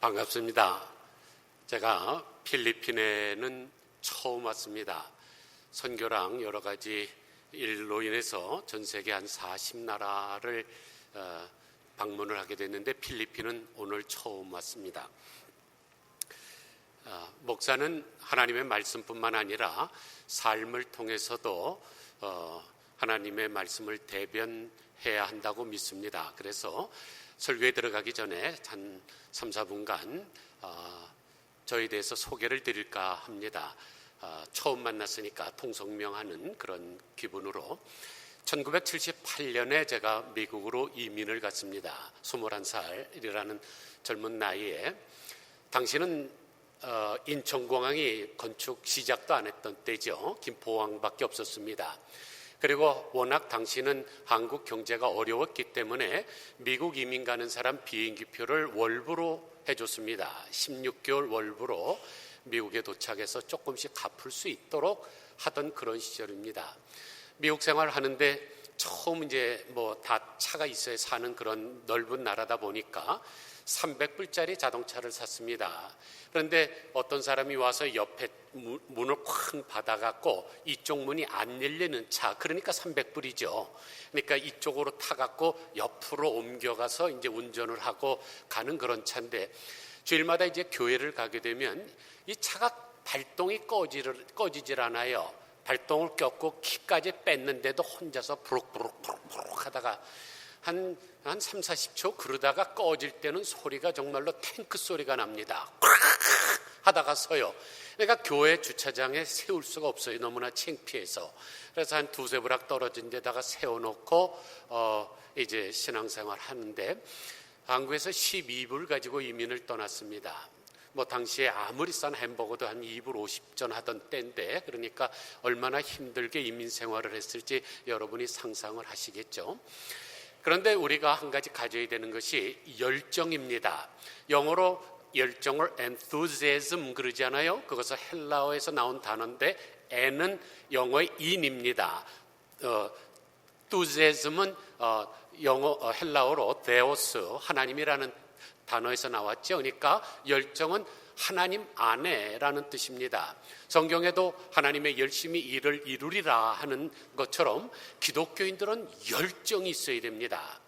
반갑습니다. 제가 필리핀에는 처음 왔습니다. 선교랑 여러 가지 일로 인해서 전 세계 한 40나라를 방문을 하게 됐는데 필리핀은 오늘 처음 왔습니다. 목사는 하나님의 말씀뿐만 아니라 삶을 통해서도 하나님의 말씀을 대변해야 한다고 믿습니다. 그래서 설교에 들어가기 전에 한 3, 4분간 저에 대해서 소개를 드릴까 합니다. 처음 만났으니까 통성명하는 그런 기분으로 1978년에 제가 미국으로 이민을 갔습니다. 21살이라는 젊은 나이에. 당시는 인천공항이 건축 시작도 안 했던 때죠. 김포항밖에 없었습니다. 그리고 워낙 당시는 한국 경제가 어려웠기 때문에 미국 이민 가는 사람 비행기표를 월부로 해줬습니다. 16개월 월부로 미국에 도착해서 조금씩 갚을 수 있도록 하던 그런 시절입니다. 미국 생활을 하는데 처음 이제 다 차가 있어야 사는 그런 넓은 나라다 보니까 300불짜리 자동차를 샀습니다. 그런데 어떤 사람이 와서 옆에 문을 쾅 받아갖고 이쪽 문이 안 열리는 차, 그러니까 300불이죠. 그러니까 이쪽으로 타갖고 옆으로 옮겨가서 이제 운전을 하고 가는 그런 차인데, 주일마다 이제 교회를 가게 되면 이 차가 발동이 꺼지질 않아요. 발동을 꼈고 키까지 뺐는데도 혼자서 부룩부룩 하다가 한 3, 40초 그러다가 꺼질 때는 소리가 정말로 탱크 소리가 납니다. 하다가 서요. 그러니까 교회 주차장에 세울 수가 없어요. 너무나 창피해서. 그래서 한 두세 부락 떨어진 데다가 세워놓고 이제 신앙생활 하는데, 한국에서 12불 가지고 이민을 떠났습니다. 당시에 아무리 싼 햄버거도 한 2불 50전 하던 때인데, 그러니까 얼마나 힘들게 이민 생활을 했을지 여러분이 상상을 하시겠죠. 그런데 우리가 한 가지 가져야 되는 것이 열정입니다. 영어로 열정을 enthusiasm 그러지 않아요? 그것은 헬라어에서 나온 단어인데 N은 영어의 in입니다. enthusiasm은 헬라어로 theos, 하나님이라는 단어에서 나왔죠. 그러니까 열정은 하나님 안에라는 뜻입니다. 성경에도 하나님의 열심히 일을 이루리라 하는 것처럼 기독교인들은 열정이 있어야 됩니다.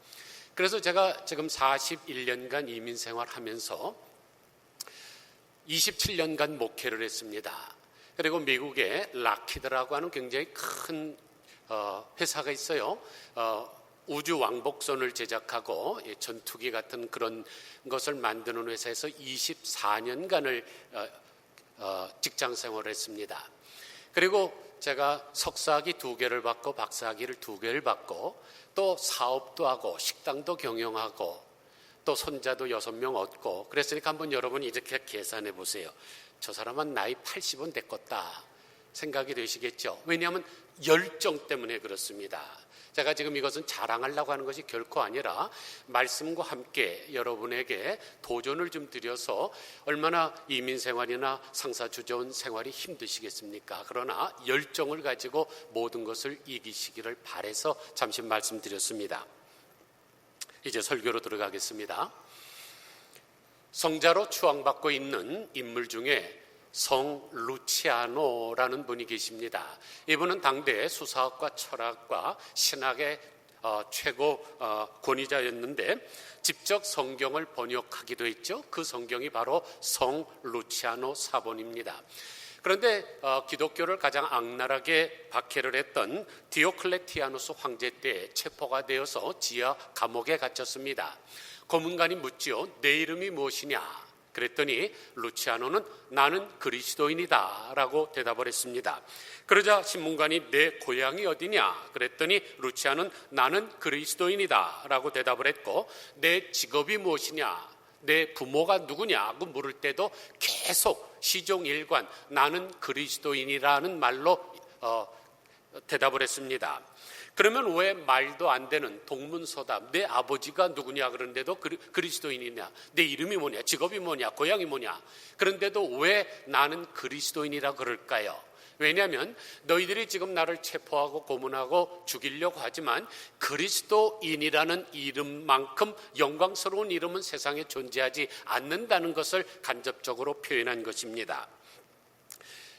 그래서 제가 지금 41년간 이민 생활하면서 27년간 목회를 했습니다. 그리고 미국에 락히드라고 하는 굉장히 큰 회사가 있어요. 우주 왕복선을 제작하고 전투기 같은 그런 것을 만드는 회사에서 24년간을 직장 생활을 했습니다. 그리고 제가 석사학위 2개를 받고 박사학위를 2개를 받고 또 사업도 하고 식당도 경영하고 또 손자도 6명 얻고, 그랬으니까 한번 여러분 이렇게 계산해 보세요. 저 사람은 나이 80은 됐겠다 생각이 되시겠죠. 왜냐하면 열정 때문에 그렇습니다. 제가 지금 이것은 자랑하려고 하는 것이 결코 아니라 말씀과 함께 여러분에게 도전을 좀 드려서, 얼마나 이민 생활이나 상사주저온 생활이 힘드시겠습니까? 그러나 열정을 가지고 모든 것을 이기시기를 바라서 잠시 말씀드렸습니다. 이제 설교로 들어가겠습니다. 성자로 추앙받고 있는 인물 중에 성 루치아노라는 분이 계십니다. 이분은 당대 수사학과 철학과 신학의 최고 권위자였는데 직접 성경을 번역하기도 했죠. 그 성경이 바로 성 루치아노 사본입니다. 그런데 기독교를 가장 악랄하게 박해를 했던 디오클레티아누스 황제 때 체포가 되어서 지하 감옥에 갇혔습니다. 고문관이 묻지요. 내 이름이 무엇이냐? 그랬더니 루치아노는 나는 그리스도인이다 라고 대답을 했습니다. 그러자 신문관이 내 고향이 어디냐? 그랬더니 루치아노는 나는 그리스도인이다 라고 대답을 했고, 내 직업이 무엇이냐? 내 부모가 누구냐고 물을 때도 계속 시종일관 나는 그리스도인이라는 말로 대답을 했습니다. 그러면 왜 말도 안 되는 동문서답, 내 아버지가 누구냐 그런데도 그리스도인이냐, 내 이름이 뭐냐, 직업이 뭐냐, 고향이 뭐냐, 그런데도 왜 나는 그리스도인이라 그럴까요? 왜냐하면 너희들이 지금 나를 체포하고 고문하고 죽이려고 하지만 그리스도인이라는 이름만큼 영광스러운 이름은 세상에 존재하지 않는다는 것을 간접적으로 표현한 것입니다.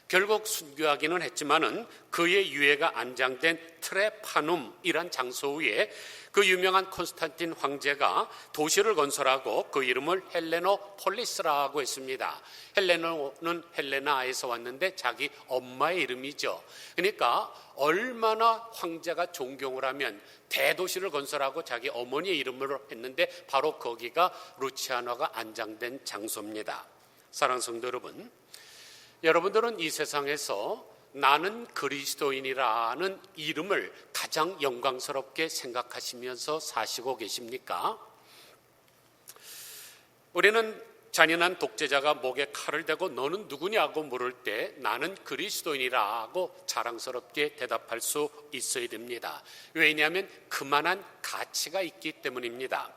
결국 순교하기는 했지만은 그의 유해가 안장된 트레파눔이란 장소 위에 그 유명한 콘스탄틴 황제가 도시를 건설하고 그 이름을 헬레노폴리스라고 했습니다. 헬레노는 헬레나에서 왔는데 자기 엄마의 이름이죠. 그러니까 얼마나 황제가 존경을 하면 대도시를 건설하고 자기 어머니의 이름으로 했는데 바로 거기가 루치아노가 안장된 장소입니다. 사랑하는 성도 여러분, 여러분들은 이 세상에서 나는 그리스도인이라는 이름을 가장 영광스럽게 생각하시면서 사시고 계십니까? 우리는 잔인한 독재자가 목에 칼을 대고 너는 누구냐고 물을 때 나는 그리스도인이라고 자랑스럽게 대답할 수 있어야 됩니다. 왜냐하면 그만한 가치가 있기 때문입니다.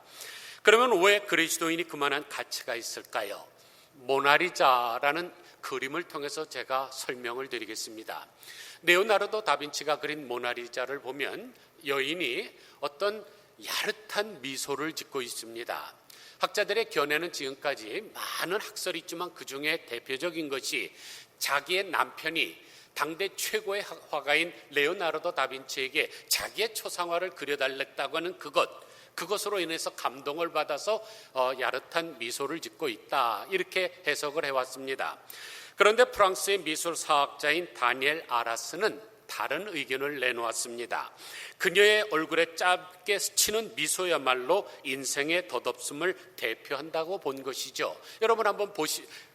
그러면 왜 그리스도인이 그만한 가치가 있을까요? 모나리자라는 그림을 통해서 제가 설명을 드리겠습니다. 레오나르도 다빈치가 그린 모나리자를 보면 여인이 어떤 야릇한 미소를 짓고 있습니다. 학자들의 견해는 지금까지 많은 학설이 있지만 그 중에 대표적인 것이 자기의 남편이 당대 최고의 화가인 레오나르도 다빈치에게 자기의 초상화를 그려달랬다고 하는 그것으로 인해서 감동을 받아서 야릇한 미소를 짓고 있다, 이렇게 해석을 해왔습니다. 그런데 프랑스의 미술사학자인 다니엘 아라스는 다른 의견을 내놓았습니다. 그녀의 얼굴에 짧게 스치는 미소야말로 인생의 덧없음을 대표한다고 본 것이죠. 여러분 한번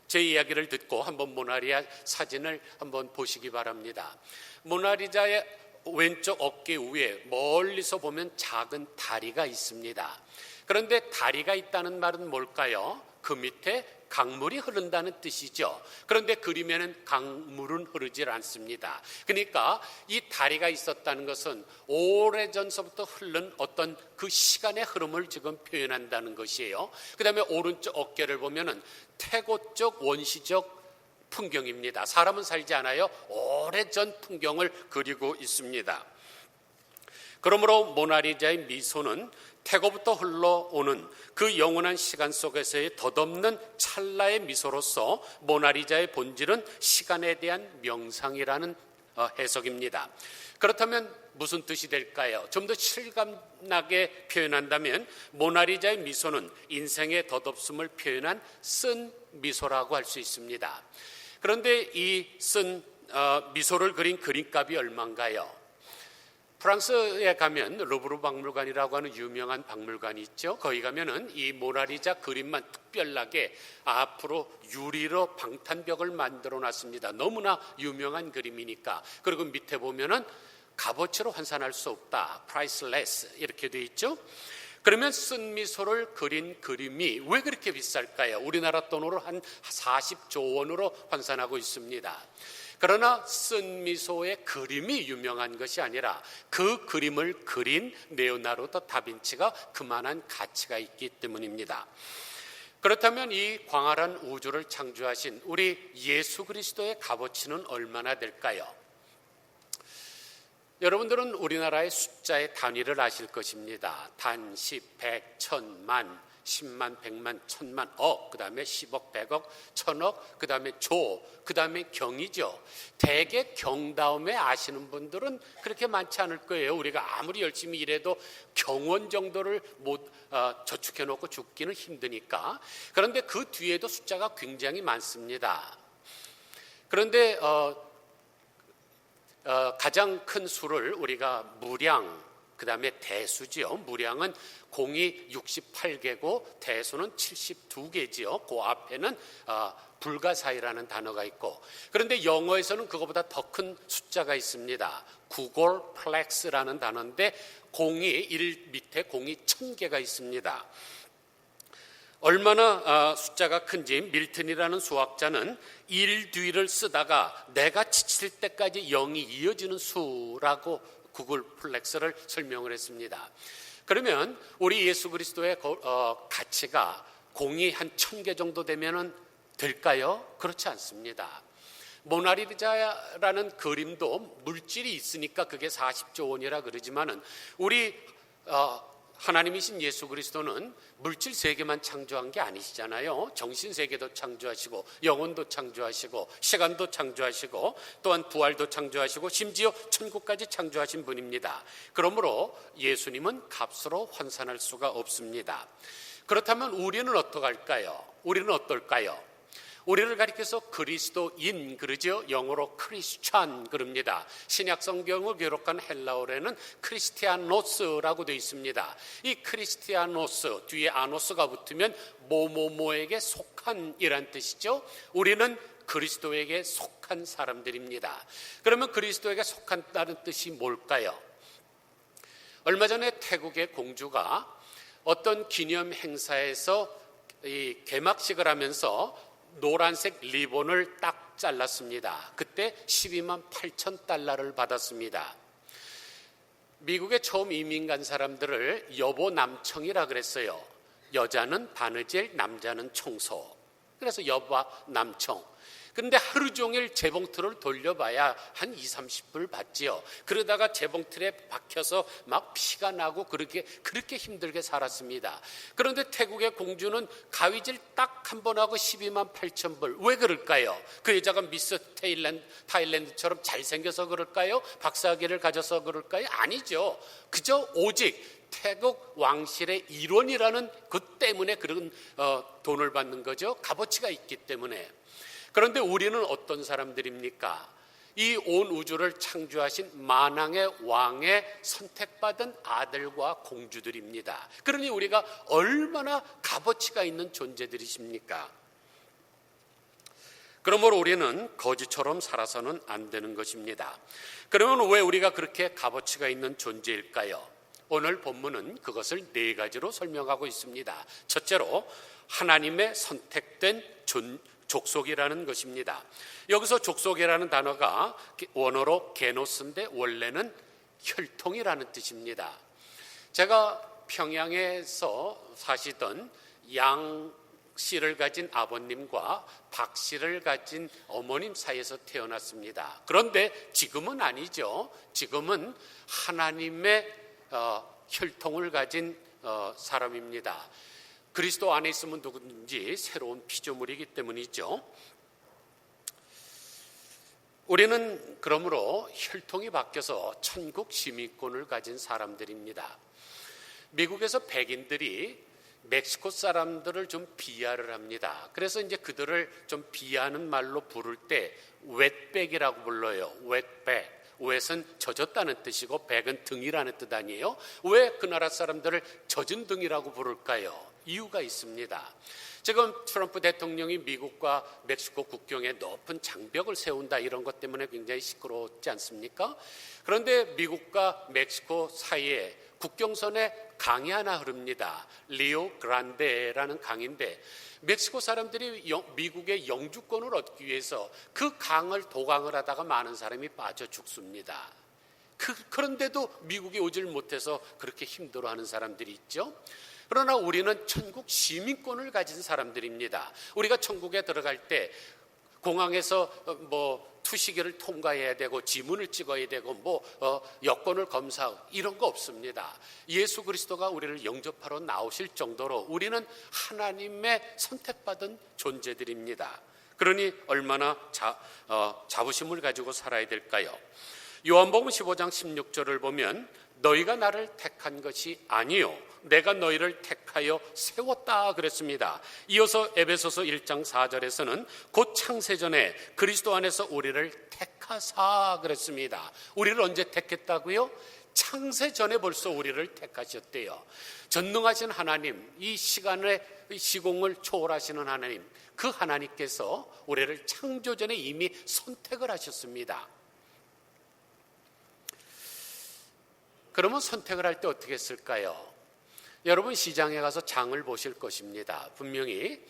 제 이야기를 듣고 한번 모나리자 사진을 한번 보시기 바랍니다. 모나리자의 왼쪽 어깨 위에 멀리서 보면 작은 다리가 있습니다. 그런데 다리가 있다는 말은 뭘까요? 그 밑에 강물이 흐른다는 뜻이죠. 그런데 그림에는 강물은 흐르질 않습니다. 그러니까 이 다리가 있었다는 것은 오래전서부터 흐른 어떤 그 시간의 흐름을 지금 표현한다는 것이에요. 그 다음에 오른쪽 어깨를 보면은 태고적 원시적 풍경입니다. 사람은 살지 않아요. 오래전 풍경을 그리고 있습니다. 그러므로 모나리자의 미소는 태고부터 흘러오는 그 영원한 시간 속에서의 덧없는 찰나의 미소로서 모나리자의 본질은 시간에 대한 명상이라는 해석입니다. 그렇다면 무슨 뜻이 될까요? 좀 더 실감나게 표현한다면 모나리자의 미소는 인생의 덧없음을 표현한 쓴 미소라고 할 수 있습니다. 그런데 이 쓴 미소를 그린 그림값이 얼마인가요? 프랑스에 가면 루브르 박물관이라고 하는 유명한 박물관이 있죠. 거기 가면은 이 모나리자 그림만 특별하게 앞으로 유리로 방탄벽을 만들어 놨습니다. 너무나 유명한 그림이니까. 그리고 밑에 보면은 값어치로 환산할 수 없다, priceless 이렇게 돼 있죠. 그러면 쓴 미소를 그린 그림이 왜 그렇게 비쌀까요? 우리나라 돈으로 한 40조 원으로 환산하고 있습니다. 그러나 쓴 미소의 그림이 유명한 것이 아니라 그 그림을 그린 레오나르도 다빈치가 그만한 가치가 있기 때문입니다. 그렇다면 이 광활한 우주를 창조하신 우리 예수 그리스도의 값어치는 얼마나 될까요? 여러분들은 우리나라의 숫자의 단위를 아실 것입니다. 단, 10, 100, 1000만, 10만, 100만, 1000만, 억, 그 다음에 10억, 100억, 1000억, 그 다음에 조, 그 다음에 경이죠. 대개 경 다음에 아시는 분들은 그렇게 많지 않을 거예요. 우리가 아무리 열심히 일해도 경원 정도를 못 저축해 놓고 죽기는 힘드니까. 그런데 그 뒤에도 숫자가 굉장히 많습니다. 그런데 가장 큰 수를 우리가 무량, 그 다음에 대수지요. 무량은 공이 68개고 대수는 72개지요. 그 앞에는 불가사의라는 단어가 있고, 그런데 영어에서는 그거보다 더 큰 숫자가 있습니다. 구골플렉스라는 단어인데 공이 1 밑에 공이 1000개가 있습니다. 얼마나 숫자가 큰지 밀튼이라는 수학자는 1 뒤를 쓰다가 내가 지칠 때까지 0이 이어지는 수라고 구글플렉스를 설명을 했습니다. 그러면 우리 예수 그리스도의 가치가 공이 한 1000개 정도 되면 될까요? 그렇지 않습니다. 모나리자라는 그림도 물질이 있으니까 그게 40조 원이라 그러지만은 우리 하나님이신 예수 그리스도는 물질 세계만 창조한 게 아니시잖아요. 정신 세계도 창조하시고 영혼도 창조하시고 시간도 창조하시고 또한 부활도 창조하시고 심지어 천국까지 창조하신 분입니다. 그러므로 예수님은 값으로 환산할 수가 없습니다. 그렇다면 우리는 어떡할까요? 우리는 어떨까요? 우리를 가리켜서 그리스도인 그러죠. 영어로 크리스찬 그럽니다. 신약 성경을 기록한 헬라어로는 크리스티아노스라고 되어 있습니다. 이 크리스티아노스 뒤에 아노스가 붙으면 뭐뭐뭐에게 속한이란 뜻이죠. 우리는 그리스도에게 속한 사람들입니다. 그러면 그리스도에게 속한다는 뜻이 뭘까요? 얼마 전에 태국의 공주가 어떤 기념 행사에서 이 개막식을 하면서 노란색 리본을 딱 잘랐습니다. 그때 12만 8천 달러를 받았습니다. 미국에 처음 이민 간 사람들을 여보 남청이라 그랬어요. 여자는 바느질, 남자는 청소. 그래서 여보 남청. 그런데 하루 종일 재봉틀을 돌려봐야 한 20-30불 받지요. 그러다가 재봉틀에 박혀서 막 피가 나고 그렇게 힘들게 살았습니다. 그런데 태국의 공주는 가위질 딱 한 번 하고 12만 8천 불. 왜 그럴까요? 그 여자가 미스 타일랜드처럼 잘생겨서 그럴까요? 박사학위를 가져서 그럴까요? 아니죠. 그저 오직 태국 왕실의 일원이라는 것 때문에 그런 돈을 받는 거죠. 값어치가 있기 때문에. 그런데 우리는 어떤 사람들입니까? 이 온 우주를 창조하신 만왕의 왕의 선택받은 아들과 공주들입니다. 그러니 우리가 얼마나 값어치가 있는 존재들이십니까? 그러므로 우리는 거지처럼 살아서는 안 되는 것입니다. 그러면 왜 우리가 그렇게 값어치가 있는 존재일까요? 오늘 본문은 그것을 4가지로 설명하고 있습니다. 첫째로 하나님의 선택된 족속이라는 것입니다. 여기서 족속이라는 단어가 원어로 게노스인데 원래는 혈통이라는 뜻입니다. 제가 평양에서 사시던 양 씨를 가진 아버님과 박 씨를 가진 어머님 사이에서 태어났습니다. 그런데 지금은 아니죠. 지금은 하나님의 혈통을 가진 사람입니다. 그리스도 안에 있으면 누구든지 새로운 피조물이기 때문이죠. 우리는 그러므로 혈통이 바뀌어서 천국 시민권을 가진 사람들입니다. 미국에서 백인들이 멕시코 사람들을 좀 비하를 합니다. 그래서 이제 그들을 좀 비하하는 말로 부를 때 웻백이라고 불러요. 웻백. 웻은 젖었다는 뜻이고 백은 등이라는 뜻 아니에요? 왜 그 나라 사람들을 젖은 등이라고 부를까요? 이유가 있습니다. 지금 트럼프 대통령이 미국과 멕시코 국경에 높은 장벽을 세운다 이런 것 때문에 굉장히 시끄럽지 않습니까? 그런데 미국과 멕시코 사이에 국경선에 강이 하나 흐릅니다. 리오 그란데라는 강인데 멕시코 사람들이 미국의 영주권을 얻기 위해서 그 강을 도강을 하다가 많은 사람이 빠져 죽습니다. 그런데도 미국에 오질 못해서 그렇게 힘들어하는 사람들이 있죠. 그러나 우리는 천국 시민권을 가진 사람들입니다. 우리가 천국에 들어갈 때 공항에서 투시기를 통과해야 되고 지문을 찍어야 되고 여권을 검사하고 이런 거 없습니다. 예수 그리스도가 우리를 영접하러 나오실 정도로 우리는 하나님의 선택받은 존재들입니다. 그러니 얼마나 자부심을 가지고 살아야 될까요? 요한복음 15장 16절을 보면 너희가 나를 택한 것이 아니요 내가 너희를 택하여 세웠다 그랬습니다. 이어서 에베소서 1장 4절에서는 곧 창세전에 그리스도 안에서 우리를 택하사 그랬습니다. 우리를 언제 택했다고요? 창세전에 벌써 우리를 택하셨대요. 전능하신 하나님, 이 시간의 시공을 초월하시는 하나님, 그 하나님께서 우리를 창조전에 이미 선택을 하셨습니다. 그러면 선택을 할 때 어떻게 했을까요? 여러분 시장에 가서 장을 보실 것입니다. 분명히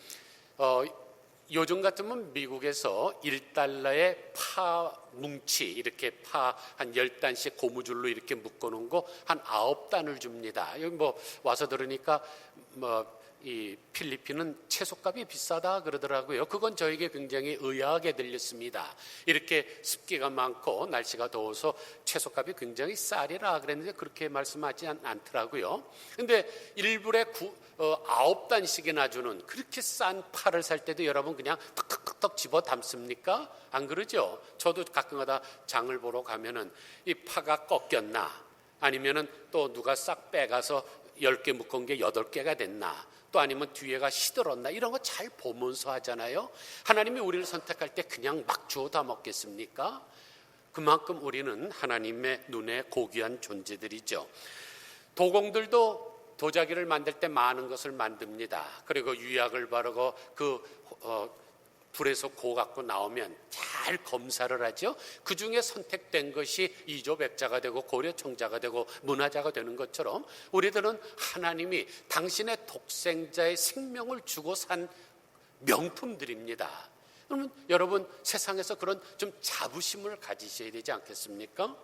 요즘 같으면 미국에서 1달러에 파 뭉치 이렇게 파 한 10단씩 고무줄로 이렇게 묶어놓은 거 한 9단을 줍니다. 여기 와서 들으니까 이 필리핀은 채소값이 비싸다 그러더라고요. 그건 저에게 굉장히 의아하게 들렸습니다. 이렇게 습기가 많고 날씨가 더워서 채소값이 굉장히 쌀이라 그랬는데 그렇게 말씀하지 않더라고요. 근데 1불에 9단씩이나 주는 그렇게 싼 파를 살 때도 여러분 그냥 턱턱턱 집어 담습니까? 안 그러죠? 저도 가끔가다 장을 보러 가면은 이 파가 꺾였나 아니면은 또 누가 싹 빼가서 10개 묶은 게 8개가 됐나 또 아니면 뒤에가 시들었나 이런 거 잘 보면서 하잖아요. 하나님이 우리를 선택할 때 그냥 막 주워 다 먹겠습니까? 그만큼 우리는 하나님의 눈에 고귀한 존재들이죠. 도공들도 도자기를 만들 때 많은 것을 만듭니다. 그리고 유약을 바르고 불에서 고 갖고 나오면 잘 검사를 하죠. 그 중에 선택된 것이 이조백자가 되고 고려청자가 되고 문화자가 되는 것처럼 우리들은 하나님이 당신의 독생자의 생명을 주고 산 명품들입니다. 그러면 여러분 세상에서 그런 좀 자부심을 가지셔야 되지 않겠습니까?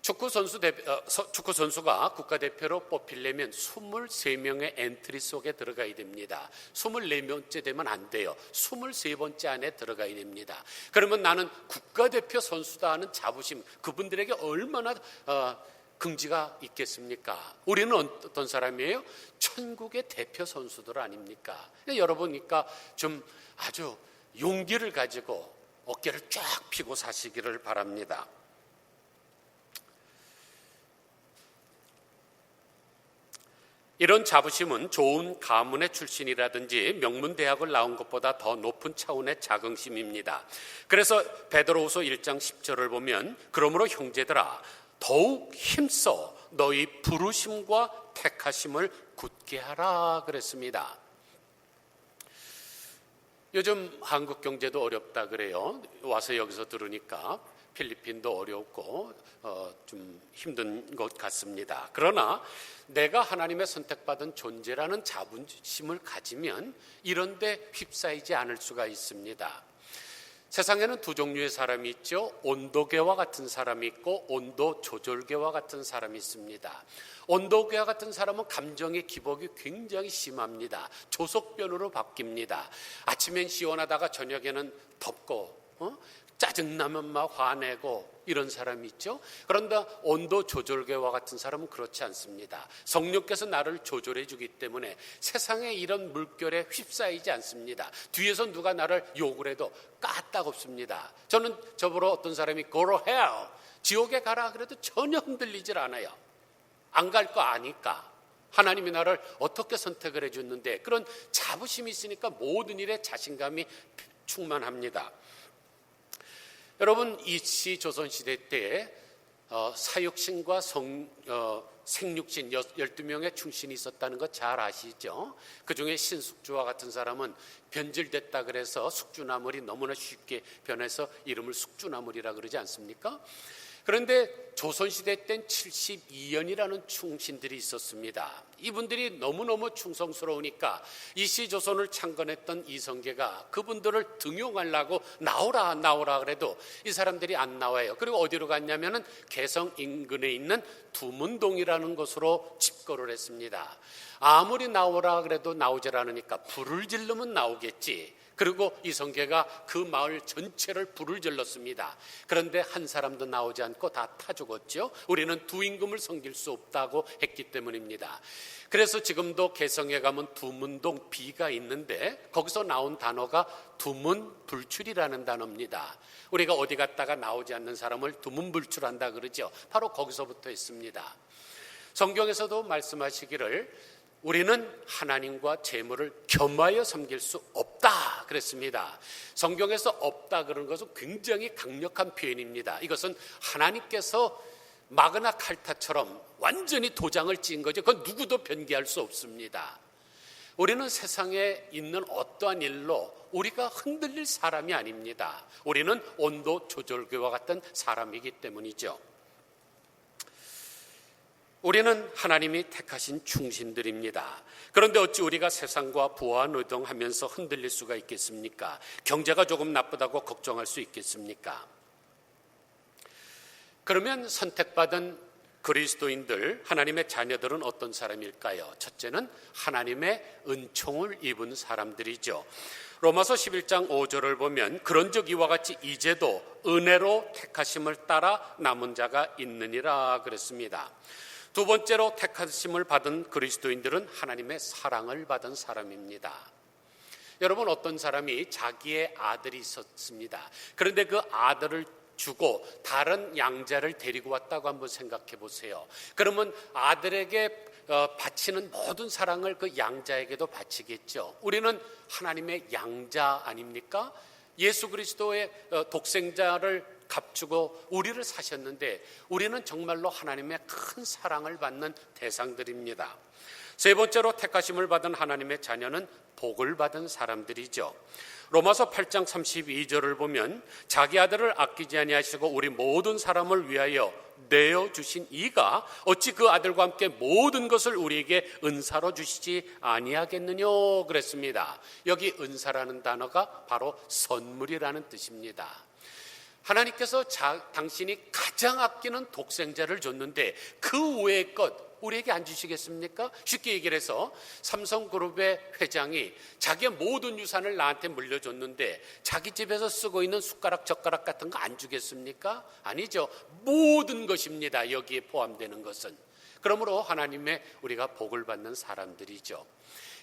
축구 선수가 국가대표로 뽑히려면 23명의 엔트리 속에 들어가야 됩니다. 24명째 되면 안 돼요. 23번째 안에 들어가야 됩니다. 그러면 나는 국가대표 선수다 하는 자부심, 그분들에게 얼마나 긍지가 있겠습니까? 우리는 어떤 사람이에요? 천국의 대표 선수들 아닙니까? 여러분이니까 좀 아주 용기를 가지고 어깨를 쫙 펴고 사시기를 바랍니다. 이런 자부심은 좋은 가문의 출신이라든지 명문대학을 나온 것보다 더 높은 차원의 자긍심입니다. 그래서 베드로후서 1장 10절을 보면 그러므로 형제들아 더욱 힘써 너희 부르심과 택하심을 굳게 하라 그랬습니다. 요즘 한국 경제도 어렵다 그래요. 와서 여기서 들으니까 필리핀도 어렵고 좀 힘든 것 같습니다. 그러나 내가 하나님의 선택받은 존재라는 자부심을 가지면 이런 데 휩싸이지 않을 수가 있습니다. 세상에는 두 종류의 사람이 있죠. 온도계와 같은 사람이 있고 온도 조절계와 같은 사람이 있습니다. 온도계와 같은 사람은 감정의 기복이 굉장히 심합니다. 조석변으로 바뀝니다. 아침엔 시원하다가 저녁에는 덥고 짜증나면 막 화내고 이런 사람이 있죠. 그런데 온도 조절계와 같은 사람은 그렇지 않습니다. 성령께서 나를 조절해 주기 때문에 세상에 이런 물결에 휩싸이지 않습니다. 뒤에서 누가 나를 욕을 해도 까딱없습니다. 저는 저보러 어떤 사람이 go to hell, 지옥에 가라 그래도 전혀 흔들리질 않아요. 안 갈 거 아니까. 하나님이 나를 어떻게 선택을 해줬는데 그런 자부심이 있으니까 모든 일에 자신감이 충만합니다. 여러분 이시 조선시대 때 사육신과 생육신 12명의 충신이 있었다는 거 잘 아시죠? 그중에 신숙주와 같은 사람은 변질됐다 그래서 숙주나물이 너무나 쉽게 변해서 이름을 숙주나물이라 그러지 않습니까? 그런데 조선시대 땐 72년이라는 충신들이 있었습니다. 이분들이 너무너무 충성스러우니까 이시조선을 창건했던 이성계가 그분들을 등용하려고 나오라 그래도 이 사람들이 안 나와요. 그리고 어디로 갔냐면은 개성 인근에 있는 두문동이라는 곳으로 집거를 했습니다. 아무리 나오라 그래도 나오질 않으니까 불을 지르면 나오겠지. 그리고 이성계가 그 마을 전체를 불을 질렀습니다. 그런데 한 사람도 나오지 않고 다 타 죽었죠. 우리는 두 임금을 섬길 수 없다고 했기 때문입니다. 그래서 지금도 개성에 가면 두문동 비가 있는데 거기서 나온 단어가 두문불출이라는 단어입니다. 우리가 어디 갔다가 나오지 않는 사람을 두문불출한다 그러죠. 바로 거기서부터 했습니다. 성경에서도 말씀하시기를 우리는 하나님과 재물을 겸하여 섬길 수 없다 그랬습니다. 성경에서 없다 그런 것은 굉장히 강력한 표현입니다. 이것은 하나님께서 마그나 칼타처럼 완전히 도장을 찍은 거죠. 그건 누구도 변개할 수 없습니다. 우리는 세상에 있는 어떠한 일로 우리가 흔들릴 사람이 아닙니다. 우리는 온도 조절계와 같은 사람이기 때문이죠. 우리는 하나님이 택하신 충신들입니다. 그런데 어찌 우리가 세상과 부와 노동하면서 흔들릴 수가 있겠습니까? 경제가 조금 나쁘다고 걱정할 수 있겠습니까? 그러면 선택받은 그리스도인들, 하나님의 자녀들은 어떤 사람일까요? 첫째는 하나님의 은총을 입은 사람들이죠. 로마서 11장 5절을 보면 그런즉 이와 같이 이제도 은혜로 택하심을 따라 남은 자가 있느니라 그랬습니다. 두 번째로 택하심을 받은 그리스도인들은 하나님의 사랑을 받은 사람입니다. 여러분, 어떤 사람이 자기의 아들이 있었습니다. 그런데 그 아들을 주고 다른 양자를 데리고 왔다고 한번 생각해 보세요. 그러면 아들에게 바치는 모든 사랑을 그 양자에게도 바치겠죠. 우리는 하나님의 양자 아닙니까? 예수 그리스도의 독생자를 값주고 우리를 사셨는데 우리는 정말로 하나님의 큰 사랑을 받는 대상들입니다. 세 번째로 택하심을 받은 하나님의 자녀는 복을 받은 사람들이죠. 로마서 8장 32절을 보면 자기 아들을 아끼지 아니하시고 우리 모든 사람을 위하여 내어주신 이가 어찌 그 아들과 함께 모든 것을 우리에게 은사로 주시지 아니하겠느냐 그랬습니다. 여기 은사라는 단어가 바로 선물이라는 뜻입니다. 하나님께서 당신이 가장 아끼는 독생자를 줬는데 그 외의 것 우리에게 안 주시겠습니까? 쉽게 얘기를 해서 삼성그룹의 회장이 자기의 모든 유산을 나한테 물려줬는데 자기 집에서 쓰고 있는 숟가락 젓가락 같은 거 안 주겠습니까? 아니죠. 모든 것입니다. 여기에 포함되는 것은. 그러므로 하나님의 우리가 복을 받는 사람들이죠.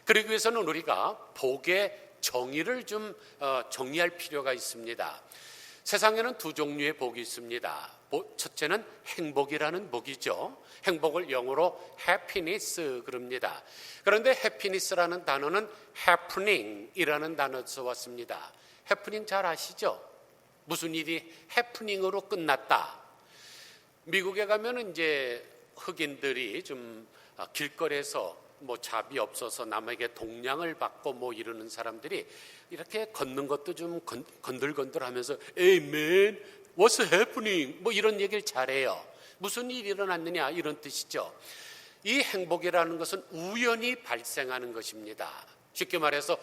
그러기 위해서는 우리가 복의 정의를 좀 정리할 필요가 있습니다. 세상에는 두 종류의 복이 있습니다. 첫째는 행복이라는 복이죠. 행복을 영어로 happiness 그럽니다. 그런데 happiness라는 단어는 happening이라는 단어에서 왔습니다. happening 잘 아시죠? 무슨 일이 happening으로 끝났다. 미국에 가면 이제 흑인들이 좀 길거리에서 잡이 없어서 남에게 동량을 받고 이러는 사람들이 이렇게 걷는 것도 좀 건들건들하면서 Amen, what's happening? 이런 얘기를 잘해요. 무슨 일이 일어났느냐 이런 뜻이죠. 이 행복이라는 것은 우연히 발생하는 것입니다. 쉽게 말해서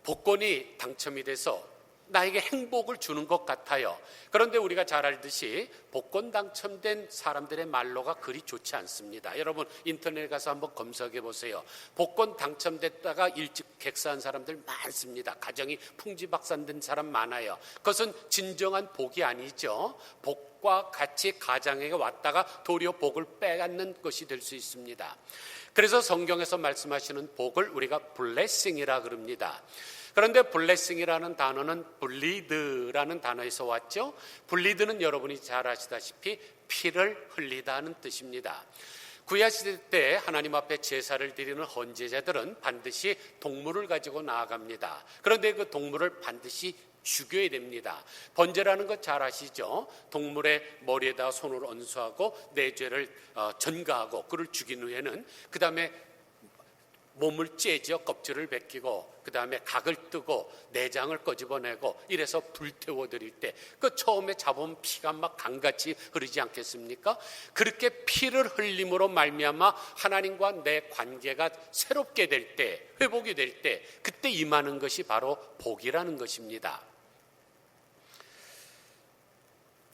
복권이 당첨이 돼서 나에게 행복을 주는 것 같아요. 그런데 우리가 잘 알듯이 복권 당첨된 사람들의 말로가 그리 좋지 않습니다. 여러분 인터넷에 가서 한번 검색해 보세요. 복권 당첨됐다가 일찍 객사한 사람들 많습니다. 가정이 풍지박산된 사람 많아요. 그것은 진정한 복이 아니죠. 복과 같이 가정에게 왔다가 도리어 복을 빼앗는 것이 될 수 있습니다. 그래서 성경에서 말씀하시는 복을 우리가 blessing이라 그럽니다. 그런데 블레싱이라는 단어는 블리드라는 단어에서 왔죠. 블리드는 여러분이 잘 아시다시피 피를 흘리다는 뜻입니다. 구약시대 때 하나님 앞에 제사를 드리는 헌제자들은 반드시 동물을 가지고 나아갑니다. 그런데 그 동물을 반드시 죽여야 됩니다. 번제라는 것 잘 아시죠? 동물의 머리에다 손을 얹수하고 내 죄를 전가하고 그를 죽인 후에는 그 다음에 몸을 째져 껍질을 벗기고 그 다음에 각을 뜨고 내장을 꺼집어내고 이래서 불태워 드릴 때 그 처음에 잡은 피가 막 강같이 흐르지 않겠습니까? 그렇게 피를 흘림으로 말미암아 하나님과 내 관계가 새롭게 될 때, 회복이 될 때 그때 임하는 것이 바로 복이라는 것입니다.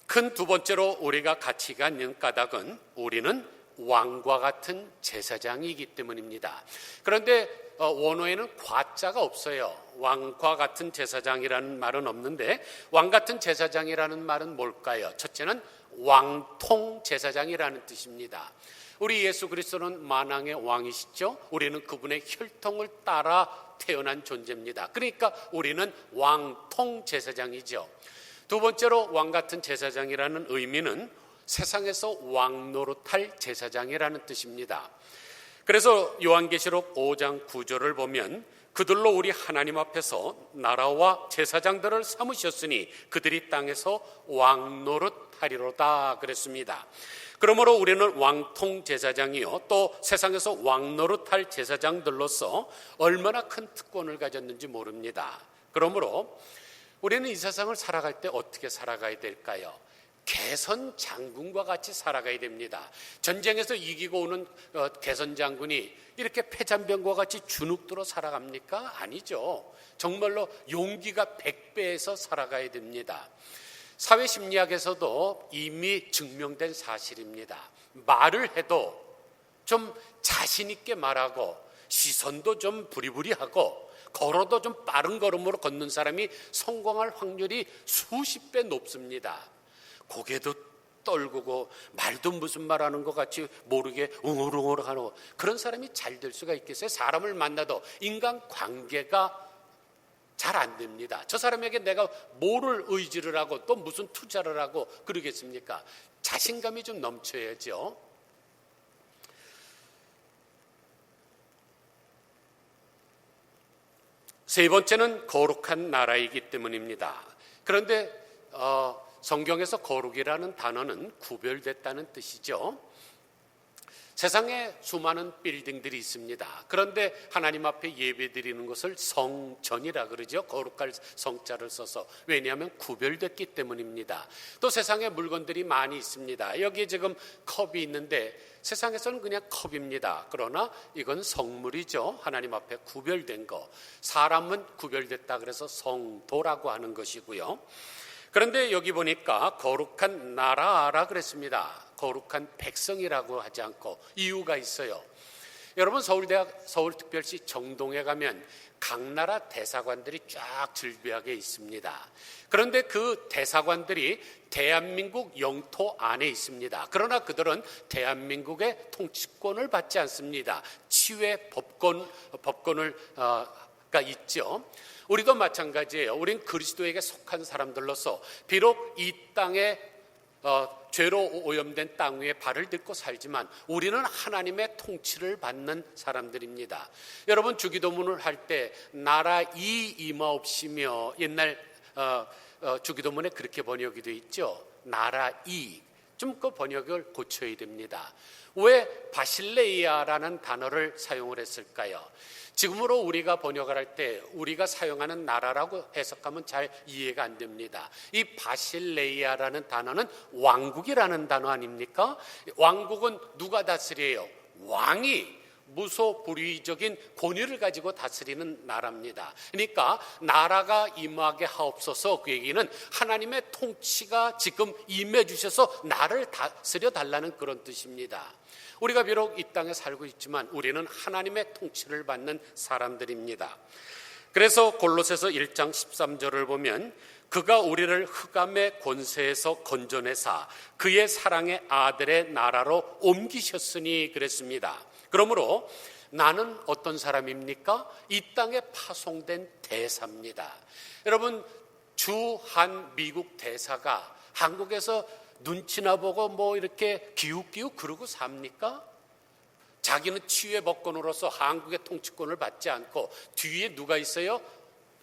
큰 두 번째로 우리가 가치가 있는 까닭은 우리는 왕과 같은 제사장이기 때문입니다. 그런데 원어에는 과자가 없어요. 왕과 같은 제사장이라는 말은 없는데 왕 같은 제사장이라는 말은 뭘까요? 첫째는 왕통 제사장이라는 뜻입니다. 우리 예수 그리스도는 만왕의 왕이시죠. 우리는 그분의 혈통을 따라 태어난 존재입니다. 그러니까 우리는 왕통 제사장이죠. 두 번째로 왕 같은 제사장이라는 의미는 세상에서 왕 노릇할 제사장이라는 뜻입니다. 그래서 요한계시록 5장 9절을 보면 그들로 우리 하나님 앞에서 나라와 제사장들을 삼으셨으니 그들이 땅에서 왕 노릇하리로다 그랬습니다. 그러므로 우리는 왕통 제사장이요 또 세상에서 왕 노릇할 제사장들로서 얼마나 큰 특권을 가졌는지 모릅니다. 그러므로 우리는 이 세상을 살아갈 때 어떻게 살아가야 될까요? 개선 장군과 같이 살아가야 됩니다. 전쟁에서 이기고 오는 개선 장군이 이렇게 패잔병과 같이 주눅들어 살아갑니까? 아니죠. 정말로 용기가 100배에서 살아가야 됩니다. 사회심리학에서도 이미 증명된 사실입니다. 말을 해도 좀 자신 있게 말하고 시선도 좀 부리부리하고 걸어도 좀 빠른 걸음으로 걷는 사람이 성공할 확률이 수십 배 높습니다. 고개도 떨구고 말도 무슨 말하는 것 같이 모르게 웅얼웅얼하는 그런 사람이 잘 될 수가 있겠어요? 사람을 만나도 인간관계가 잘 안 됩니다. 저 사람에게 내가 뭐를 의지를 하고 또 무슨 투자를 하고 그러겠습니까? 자신감이 좀 넘쳐야죠. 세 번째는 거룩한 나라이기 때문입니다. 그런데 성경에서 거룩이라는 단어는 구별됐다는 뜻이죠. 세상에 수많은 빌딩들이 있습니다. 그런데 하나님 앞에 예배드리는 것을 성전이라 그러죠. 거룩할 성자를 써서. 왜냐하면 구별됐기 때문입니다. 또 세상에 물건들이 많이 있습니다. 여기 지금 컵이 있는데 세상에서는 그냥 컵입니다. 그러나 이건 성물이죠. 하나님 앞에 구별된 거. 사람은 구별됐다 그래서 성도라고 하는 것이고요. 그런데 여기 보니까 거룩한 나라라 그랬습니다. 거룩한 백성이라고 하지 않고 이유가 있어요. 여러분 서울특별시 정동에 가면 각 나라 대사관들이 쫙 즐비하게 있습니다. 그런데 그 대사관들이 대한민국 영토 안에 있습니다. 그러나 그들은 대한민국의 통치권을 받지 않습니다. 치외 법권을 가 있죠. 우리도 마찬가지예요. 우린 그리스도에게 속한 사람들로서 비록 이 땅에 죄로 오염된 땅 위에 발을 딛고 살지만 우리는 하나님의 통치를 받는 사람들입니다. 여러분 주기도문을 할 때 나라 임하옵시며 옛날 주기도문에 그렇게 번역이 되어 있죠. 나라 좀 그 번역을 고쳐야 됩니다. 왜 바실레이아라는 단어를 사용을 했을까요? 지금으로 우리가 번역을 할 때 우리가 사용하는 나라라고 해석하면 잘 이해가 안 됩니다. 이 바실레이아라는 단어는 왕국이라는 단어 아닙니까? 왕국은 누가 다스려요? 왕이 무소불위적인 권위를 가지고 다스리는 나라입니다. 그러니까 나라가 임하게 하옵소서, 그 얘기는 하나님의 통치가 지금 임해 주셔서 나를 다스려 달라는 그런 뜻입니다. 우리가 비록 이 땅에 살고 있지만 우리는 하나님의 통치를 받는 사람들입니다. 그래서 골로새서 1장 13절을 보면 그가 우리를 흑암의 권세에서 건져내사 그의 사랑의 아들의 나라로 옮기셨으니 그랬습니다. 그러므로 나는 어떤 사람입니까? 이 땅에 파송된 대사입니다. 여러분 주한 미국 대사가 한국에서 눈치나 보고 뭐 이렇게 기웃기웃 그러고 삽니까? 자기는 치유의 법권으로서 한국의 통치권을 받지 않고 뒤에 누가 있어요?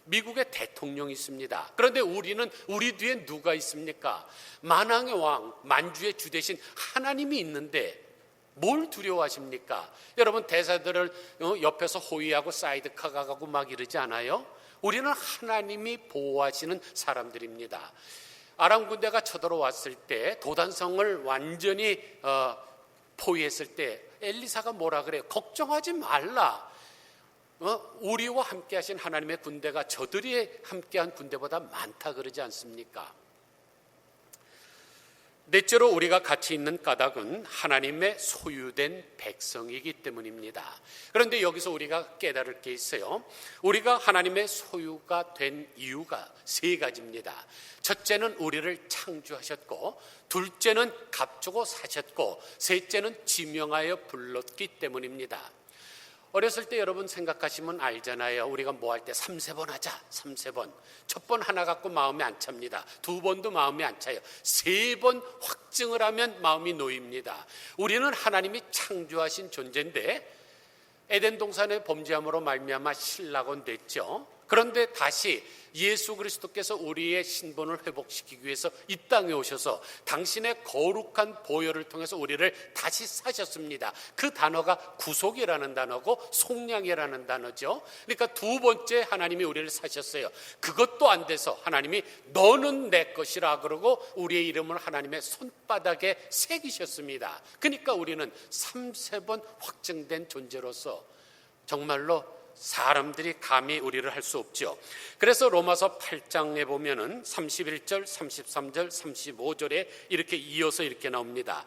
미국의 대통령이 있습니다. 그런데 우리는 우리 뒤에 누가 있습니까? 만왕의 왕, 만주의 주 대신 하나님이 있는데 뭘 두려워하십니까? 여러분 대사들을 옆에서 호위하고 사이드카 가고 막 이러지 않아요? 우리는 하나님이 보호하시는 사람들입니다. 아람 군대가 쳐들어왔을 때 도단성을 완전히 포위했을 때 엘리사가 뭐라 그래요? 걱정하지 말라. 우리와 함께 하신 하나님의 군대가 저들이 함께한 군대보다 많다 그러지 않습니까? 넷째로 우리가 같이 있는 까닭은 하나님의 소유된 백성이기 때문입니다. 그런데 여기서 우리가 깨달을 게 있어요. 우리가 하나님의 소유가 된 이유가 세 가지입니다. 첫째는 우리를 창조하셨고, 둘째는 값주고 사셨고, 셋째는 지명하여 불렀기 때문입니다. 어렸을 때 여러분 생각하시면 알잖아요. 우리가 뭐 할 때 3-4번 하자. 3-4번. 첫 번 하나 갖고 마음이 안 찹니다. 2번도 마음이 안 차요. 3번 확증을 하면 마음이 놓입니다. 우리는 하나님이 창조하신 존재인데 에덴 동산의 범죄함으로 말미암아 실락은 됐죠. 그런데 다시 예수 그리스도께서 우리의 신분을 회복시키기 위해서 이 땅에 오셔서 당신의 거룩한 보혈을 통해서 우리를 다시 사셨습니다. 그 단어가 구속이라는 단어고 속량이라는 단어죠. 그러니까 두 번째 하나님이 우리를 사셨어요. 그것도 안 돼서 하나님이 너는 내 것이라 그러고 우리의 이름을 하나님의 손바닥에 새기셨습니다. 그러니까 우리는 3-4번 확증된 존재로서 정말로 사람들이 감히 우리를 할 수 없죠. 그래서 로마서 8장에 보면은 31절, 33절, 35절에 이렇게 이어서 이렇게 나옵니다.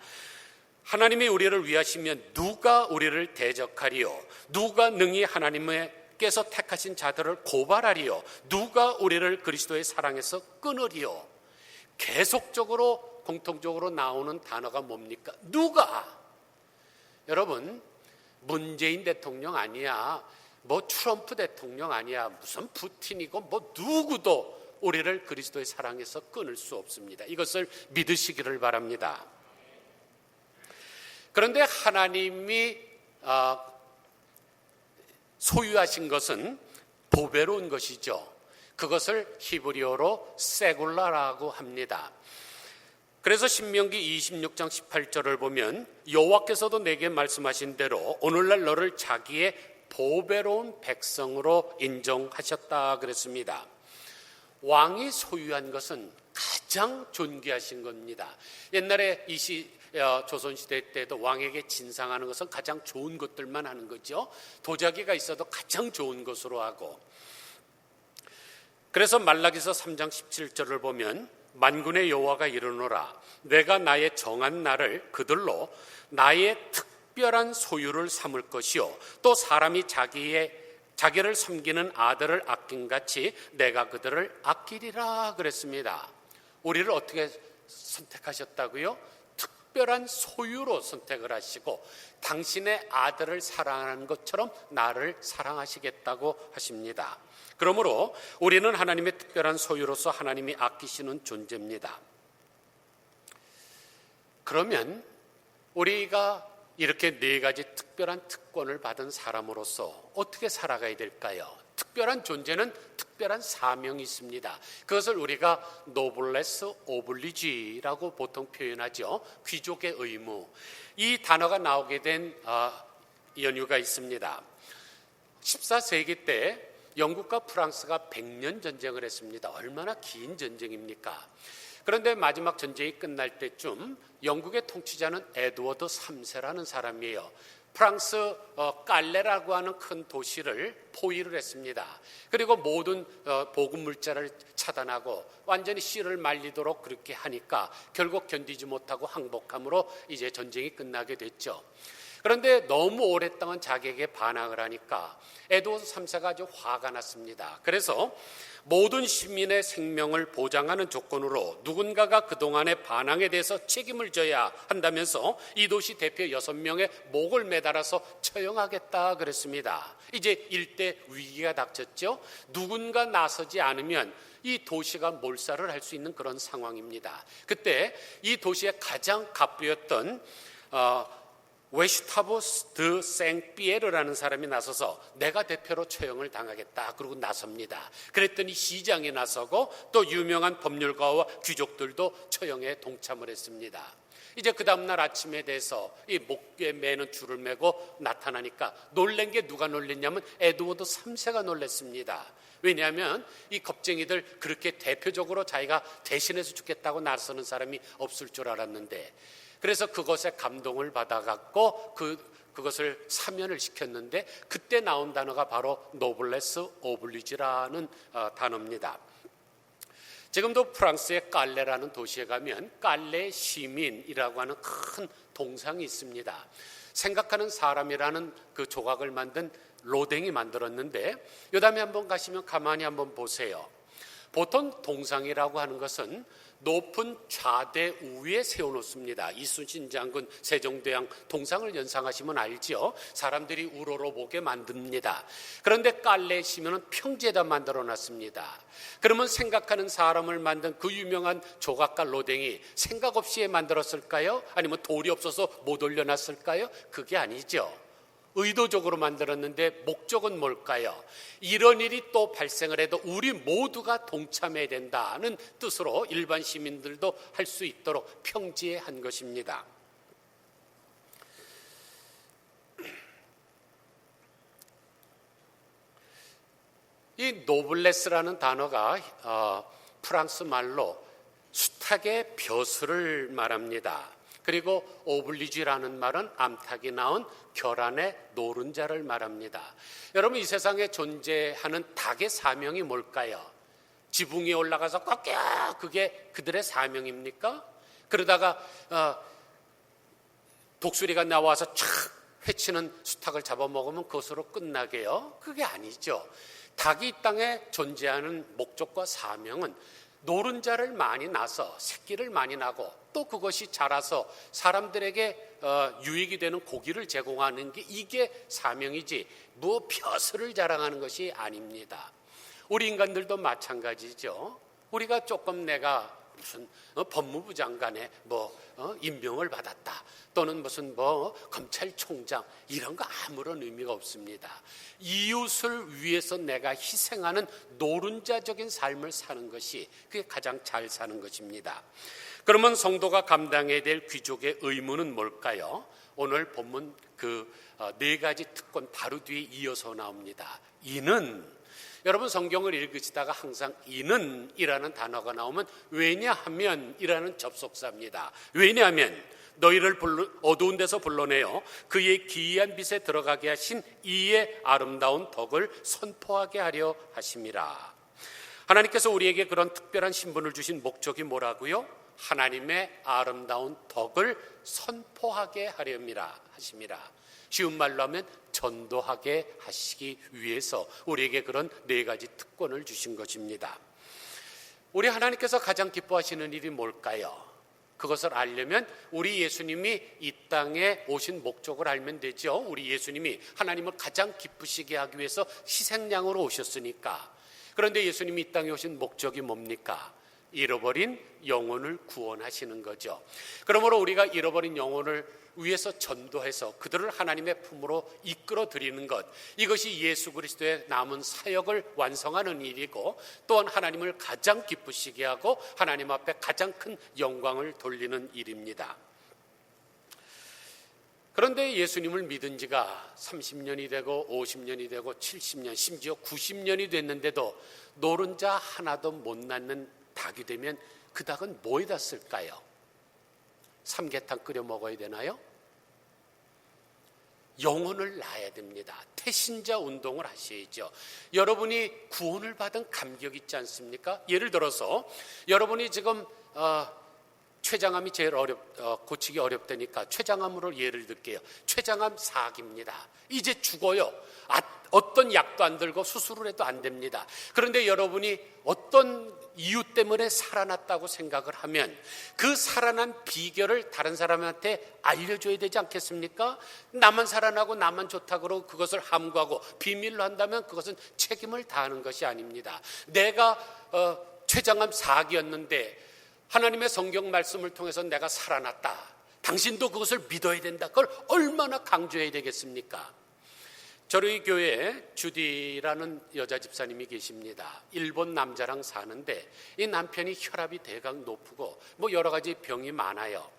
하나님이 우리를 위하시면 누가 우리를 대적하리요? 누가 능히 하나님께서 택하신 자들을 고발하리요? 누가 우리를 그리스도의 사랑에서 끊으리요? 계속적으로 공통적으로 나오는 단어가 뭡니까? 누가? 여러분, 문재인 대통령 아니야, 뭐 트럼프 대통령 아니야, 무슨 푸틴이고 뭐 누구도 우리를 그리스도의 사랑에서 끊을 수 없습니다. 이것을 믿으시기를 바랍니다. 그런데 하나님이 소유하신 것은 보배로운 것이죠. 그것을 히브리어로 세굴라라고 합니다. 그래서 신명기 26장 18절을 보면 여호와께서도 내게 말씀하신 대로 오늘날 너를 자기의 보배로운 백성으로 인정하셨다 그랬습니다. 왕이 소유한 것은 가장 존귀하신 겁니다. 옛날에 조선시대 때도 왕에게 진상하는 것은 가장 좋은 것들만 하는 거죠. 도자기가 있어도 가장 좋은 것으로 하고. 그래서 말라기서 3장 17절을 보면 만군의 여호와가 이르노라 내가 나의 정한 날을 그들로 나의 특별한 소유를 삼을 것이요 또 사람이 자기를 섬기는 아들을 아낀같이 내가 그들을 아끼리라 그랬습니다. 우리를 어떻게 선택하셨다고요? 특별한 소유로 선택을 하시고 당신의 아들을 사랑하는 것처럼 나를 사랑하시겠다고 하십니다. 그러므로 우리는 하나님의 특별한 소유로서 하나님이 아끼시는 존재입니다. 그러면 우리가 이렇게 네 가지 특별한 특권을 받은 사람으로서 어떻게 살아가야 될까요? 특별한 존재는 특별한 사명이 있습니다. 그것을 우리가 노블레스 오블리지라고 보통 표현하죠. 귀족의 의무. 이 단어가 나오게 된 연유가 있습니다. 14세기 때 영국과 프랑스가 100년 전쟁을 했습니다. 얼마나 긴 전쟁입니까? 그런데 마지막 전쟁이 끝날 때쯤 영국의 통치자는 에드워드 3세라는 사람이에요. 프랑스 깔레라고 하는 큰 도시를 포위를 했습니다. 그리고 모든 보급 물자를 차단하고 완전히 씨를 말리도록 그렇게 하니까 결국 견디지 못하고 항복함으로 이제 전쟁이 끝나게 됐죠. 그런데 너무 오랫동안 자기에게 반항을 하니까 에드워드 3세가 아주 화가 났습니다. 그래서 모든 시민의 생명을 보장하는 조건으로 누군가가 그동안의 반항에 대해서 책임을 져야 한다면서 이 도시 대표 6명의 목을 매달아서 처형하겠다 그랬습니다. 이제 일대 위기가 닥쳤죠. 누군가 나서지 않으면 이 도시가 몰살을 할 수 있는 그런 상황입니다. 그때 이 도시의 가장 갑부였던 웨슈타브 드 생피에르라는 사람이 나서서 내가 대표로 처형을 당하겠다 그러고 나섭니다. 그랬더니 시장이 나서고 또 유명한 법률가와 귀족들도 처형에 동참을 했습니다. 이제 그 다음날 아침에 대해서 이 목에 매는 줄을 매고 나타나니까 놀란 게 누가 놀랬냐면 에드워드 3세가 놀랐습니다. 왜냐하면 이 겁쟁이들 그렇게 대표적으로 자기가 대신해서 죽겠다고 나서는 사람이 없을 줄 알았는데 그래서 그것에 감동을 받아갖고 그것을 사면을 시켰는데 그때 나온 단어가 바로 노블레스 오블리지라는 단어입니다. 지금도 프랑스의 깔레라는 도시에 가면 깔레 시민이라고 하는 큰 동상이 있습니다. 생각하는 사람이라는 그 조각을 만든 로댕이 만들었는데 요담에 한번 가시면 가만히 한번 보세요. 보통 동상이라고 하는 것은 높은 좌대 우위에 세워놓습니다. 이순신 장군, 세종대왕 동상을 연상하시면 알죠. 사람들이 우러러보게 만듭니다. 그런데 깔레 시면은 평지에다 만들어놨습니다. 그러면 생각하는 사람을 만든 그 유명한 조각가 로댕이 생각 없이 만들었을까요? 아니면 돌이 없어서 못 올려놨을까요? 그게 아니죠. 의도적으로 만들었는데 목적은 뭘까요? 이런 일이 또 발생을 해도 우리 모두가 동참해야 된다는 뜻으로 일반 시민들도 할 수 있도록 평지에 한 것입니다. 이 노블레스라는 단어가 프랑스 말로 숱하게 벼슬을 말합니다. 그리고 오블리주라는 말은 암탉이 낳은 결안의 노른자를 말합니다. 여러분, 이 세상에 존재하는 닭의 사명이 뭘까요? 지붕 위에 올라가서 꺾여, 그게 그들의 사명입니까? 그러다가 독수리가 나와서 촥 해치는 수탉을 잡아먹으면 그것으로 끝나게요? 그게 아니죠. 닭이 이 땅에 존재하는 목적과 사명은 노른자를 많이 낳아서 새끼를 많이 낳고 또 그것이 자라서 사람들에게 유익이 되는 고기를 제공하는 게 이게 사명이지 뭐 벼슬을 자랑하는 것이 아닙니다. 우리 인간들도 마찬가지죠. 우리가 조금 내가 무슨 법무부 장관에 임명을 받았다 또는 무슨 검찰총장 이런 거 아무런 의미가 없습니다. 이웃을 위해서 내가 희생하는 노른자적인 삶을 사는 것이 그게 가장 잘 사는 것입니다. 그러면 성도가 감당해야 될 귀족의 의무는 뭘까요? 오늘 본문 그 네 가지 특권 바로 뒤에 이어서 나옵니다. 이는, 여러분 성경을 읽으시다가 항상 이는 이라는 단어가 나오면 왜냐하면 이라는 접속사입니다. 왜냐하면 너희를 어두운 데서 불러내어 그의 기이한 빛에 들어가게 하신 이의 아름다운 덕을 선포하게 하려 하심이라. 하나님께서 우리에게 그런 특별한 신분을 주신 목적이 뭐라고요? 하나님의 아름다운 덕을 선포하게 하렵니다 하심이라. 쉬운 말로 하면 전도하게 하시기 위해서 우리에게 그런 네 가지 특권을 주신 것입니다. 우리 하나님께서 가장 기뻐하시는 일이 뭘까요? 그것을 알려면 우리 예수님이 이 땅에 오신 목적을 알면 되죠. 우리 예수님이 하나님을 가장 기쁘시게 하기 위해서 희생양으로 오셨으니까. 그런데 예수님이 이 땅에 오신 목적이 뭡니까? 잃어버린 영혼을 구원하시는 거죠. 그러므로 우리가 잃어버린 영혼을 위해서 전도해서 그들을 하나님의 품으로 이끌어 드리는 것, 이것이 예수 그리스도의 남은 사역을 완성하는 일이고 또한 하나님을 가장 기쁘시게 하고 하나님 앞에 가장 큰 영광을 돌리는 일입니다. 그런데 예수님을 믿은 지가 30년이 되고 50년이 되고 70년 심지어 90년이 됐는데도 노른자 하나도 못 낳는 닭이 되면 그 닭은 뭐에다 쓸까요? 삼계탕 끓여 먹어야 되나요? 영혼을 낳아야 됩니다. 태신자 운동을 하셔야죠. 여러분이 구원을 받은 감격 있지 않습니까? 예를 들어서 여러분이 지금 췌장암이 제일 고치기 어렵다니까 췌장암으로 예를 들게요. 췌장암 4기입니다. 이제 죽어요. 어떤 약도 안 들고 수술을 해도 안 됩니다. 그런데 여러분이 어떤 이유 때문에 살아났다고 생각을 하면 그 살아난 비결을 다른 사람한테 알려줘야 되지 않겠습니까? 나만 살아나고 나만 좋다고 그러고 그것을 함구하고 비밀로 한다면 그것은 책임을 다하는 것이 아닙니다. 내가 췌장암 4기였는데 하나님의 성경 말씀을 통해서 내가 살아났다. 당신도 그것을 믿어야 된다. 그걸 얼마나 강조해야 되겠습니까? 저희 교회에 주디라는 여자 집사님이 계십니다. 일본 남자랑 사는데 이 남편이 혈압이 대강 높고 여러 가지 병이 많아요.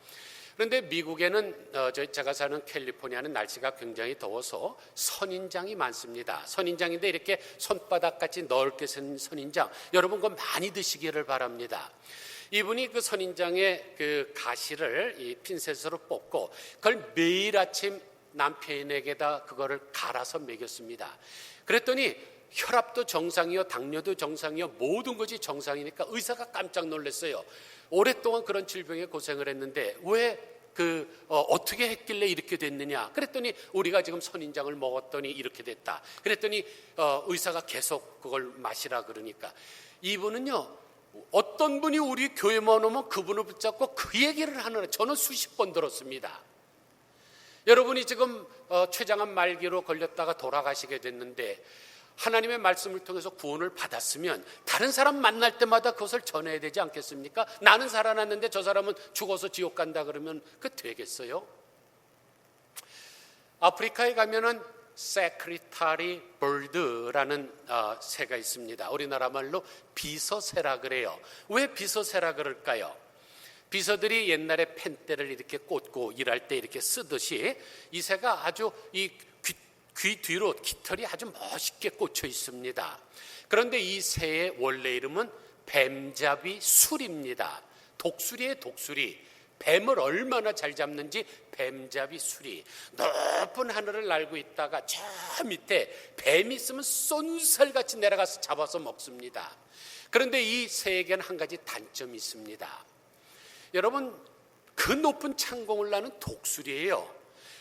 그런데 미국에는 제가 사는 캘리포니아는 날씨가 굉장히 더워서 선인장이 많습니다. 선인장인데 이렇게 손바닥같이 넓게 선 선인장, 여러분 그거 많이 드시기를 바랍니다. 이분이 그 선인장의 그 가시를 이 핀셋으로 뽑고 그걸 매일 아침 남편에게다 그거를 갈아서 먹였습니다. 그랬더니 혈압도 정상이요, 당뇨도 정상이요, 모든 것이 정상이니까 의사가 깜짝 놀랐어요. 오랫동안 그런 질병에 고생을 했는데 왜 어떻게 했길래 이렇게 됐느냐? 그랬더니 우리가 지금 선인장을 먹었더니 이렇게 됐다. 그랬더니 의사가 계속 그걸 마시라 그러니까 이분은요, 어떤 분이 우리 교회만 오면 그분을 붙잡고 그 얘기를 하는, 저는 수십 번 들었습니다. 여러분이 지금 췌장암 말기로 걸렸다가 돌아가시게 됐는데 하나님의 말씀을 통해서 구원을 받았으면 다른 사람 만날 때마다 그것을 전해야 되지 않겠습니까? 나는 살아났는데 저 사람은 죽어서 지옥 간다 그러면 그 되겠어요? 아프리카에 가면은 세크리타리 벌드라는 새가 있습니다. 우리나라 말로 비서새라 그래요. 왜 비서새라 그럴까요? 비서들이 옛날에 펜대를 이렇게 꽂고 일할 때 이렇게 쓰듯이 이 새가 아주 이 귀 뒤로 깃털이 아주 멋있게 꽂혀 있습니다. 그런데 이 새의 원래 이름은 뱀잡이 술입니다. 독수리의 독수리, 뱀을 얼마나 잘 잡는지 뱀잡이 수리, 높은 하늘을 날고 있다가 저 밑에 뱀이 있으면 쏜살같이 내려가서 잡아서 먹습니다. 그런데 이 새에게는 한 가지 단점이 있습니다. 여러분, 그 높은 창공을 나는 독수리예요.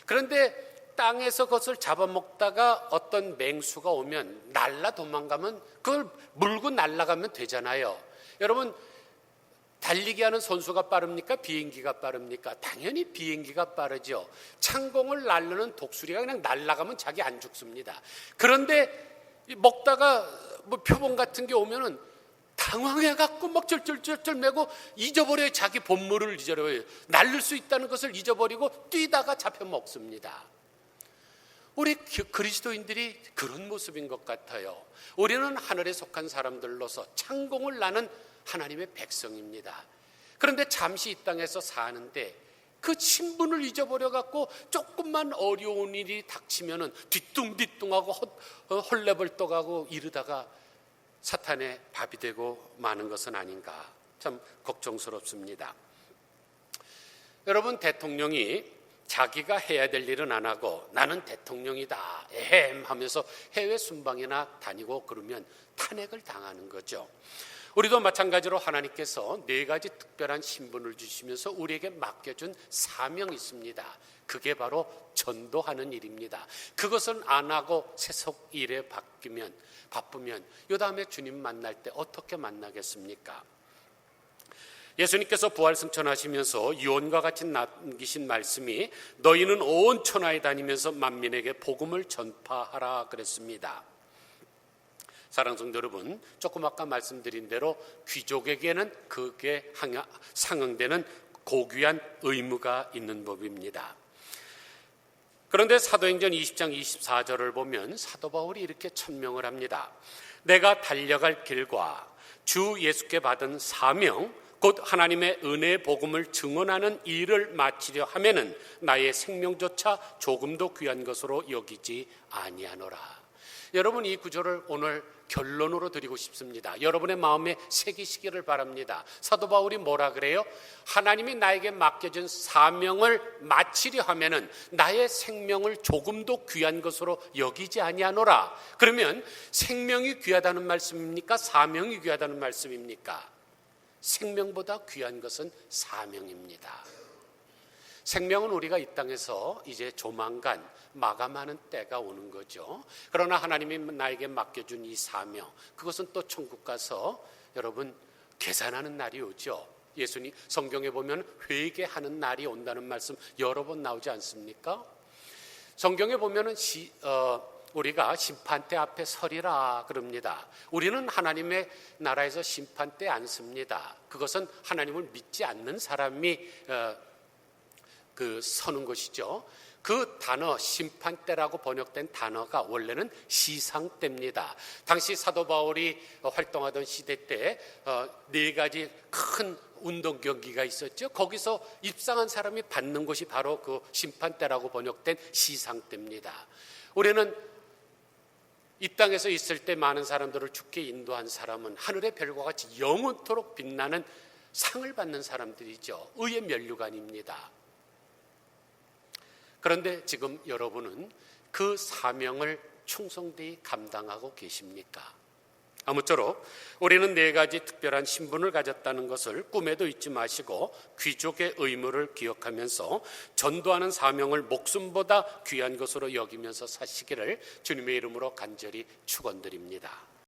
그런데 땅에서 그것을 잡아먹다가 어떤 맹수가 오면 날라 도망가면 그걸 물고 날아가면 되잖아요. 여러분, 달리기 하는 선수가 빠릅니까? 비행기가 빠릅니까? 당연히 비행기가 빠르죠. 창공을 날르는 독수리가 그냥 날아가면 자기 안 죽습니다. 그런데 먹다가 뭐 표범 같은 게 오면은 당황해갖고 막 쩔쩔쩔쩔 매고 잊어버려요. 자기 본물을 잊어버려요. 날릴 수 있다는 것을 잊어버리고 뛰다가 잡혀 먹습니다. 우리 그리스도인들이 그런 모습인 것 같아요. 우리는 하늘에 속한 사람들로서 창공을 나는 하나님의 백성입니다. 그런데 잠시 이 땅에서 사는데 그 신분을 잊어버려갖고 조금만 어려운 일이 닥치면은 뒤뚱뒤뚱하고 헐레벌떡하고 이러다가 사탄의 밥이 되고 마는 것은 아닌가, 참 걱정스럽습니다. 여러분, 대통령이 자기가 해야 될 일은 안 하고 나는 대통령이다 에헴 하면서 해외 순방이나 다니고 그러면 탄핵을 당하는 거죠. 우리도 마찬가지로 하나님께서 4가지 특별한 신분을 주시면서 우리에게 맡겨준 사명이 있습니다. 그게 바로 전도하는 일입니다. 그것은 안 하고 세속 일에 바쁘면 이 다음에 주님 만날 때 어떻게 만나겠습니까? 예수님께서 부활승천하시면서 유언과 같이 남기신 말씀이 너희는 온 천하에 다니면서 만민에게 복음을 전파하라 그랬습니다. 사랑하는 성도 여러분, 조금 아까 말씀드린 대로 귀족에게는 그게 상응되는 고귀한 의무가 있는 법입니다. 그런데 사도행전 20장 24절을 보면 사도 바울이 이렇게 천명을 합니다. 내가 달려갈 길과 주 예수께 받은 사명 곧 하나님의 은혜의 복음을 증언하는 일을 마치려 하면은 나의 생명조차 조금도 귀한 것으로 여기지 아니하노라. 여러분, 이 구절을 오늘 결론으로 드리고 싶습니다. 여러분의 마음에 새기시기를 바랍니다. 사도 바울이 뭐라 그래요? 하나님이 나에게 맡겨준 사명을 마치려 하면은 나의 생명을 조금도 귀한 것으로 여기지 아니하노라. 그러면 생명이 귀하다는 말씀입니까? 사명이 귀하다는 말씀입니까? 생명보다 귀한 것은 사명입니다. 생명은 우리가 이 땅에서 이제 조만간 마감하는 때가 오는 거죠. 그러나 하나님이 나에게 맡겨준 이 사명, 그것은 또 천국 가서 여러분 계산하는 날이 오죠. 예수님 성경에 보면 회개하는 날이 온다는 말씀 여러 번 나오지 않습니까? 성경에 보면은 우리가 심판대 앞에 서리라 그럽니다. 우리는 하나님의 나라에서 심판대 안 섭니다. 그것은 하나님을 믿지 않는 사람이 서는 것이죠. 그 단어 심판대라고 번역된 단어가 원래는 시상대입니다. 당시 사도 바울이 활동하던 시대 때 4가지 큰 운동 경기가 있었죠. 거기서 입상한 사람이 받는 것이 바로 그 심판대라고 번역된 시상대입니다. 우리는 이 땅에서 있을 때 많은 사람들을 죽게 인도한 사람은 하늘의 별과 같이 영원토록 빛나는 상을 받는 사람들이죠. 의의 면류관입니다. 그런데 지금 여러분은 그 사명을 충성되이 감당하고 계십니까? 아무쪼록 우리는 4가지 특별한 신분을 가졌다는 것을 꿈에도 잊지 마시고 귀족의 의무를 기억하면서 전도하는 사명을 목숨보다 귀한 것으로 여기면서 사시기를 주님의 이름으로 간절히 축원드립니다.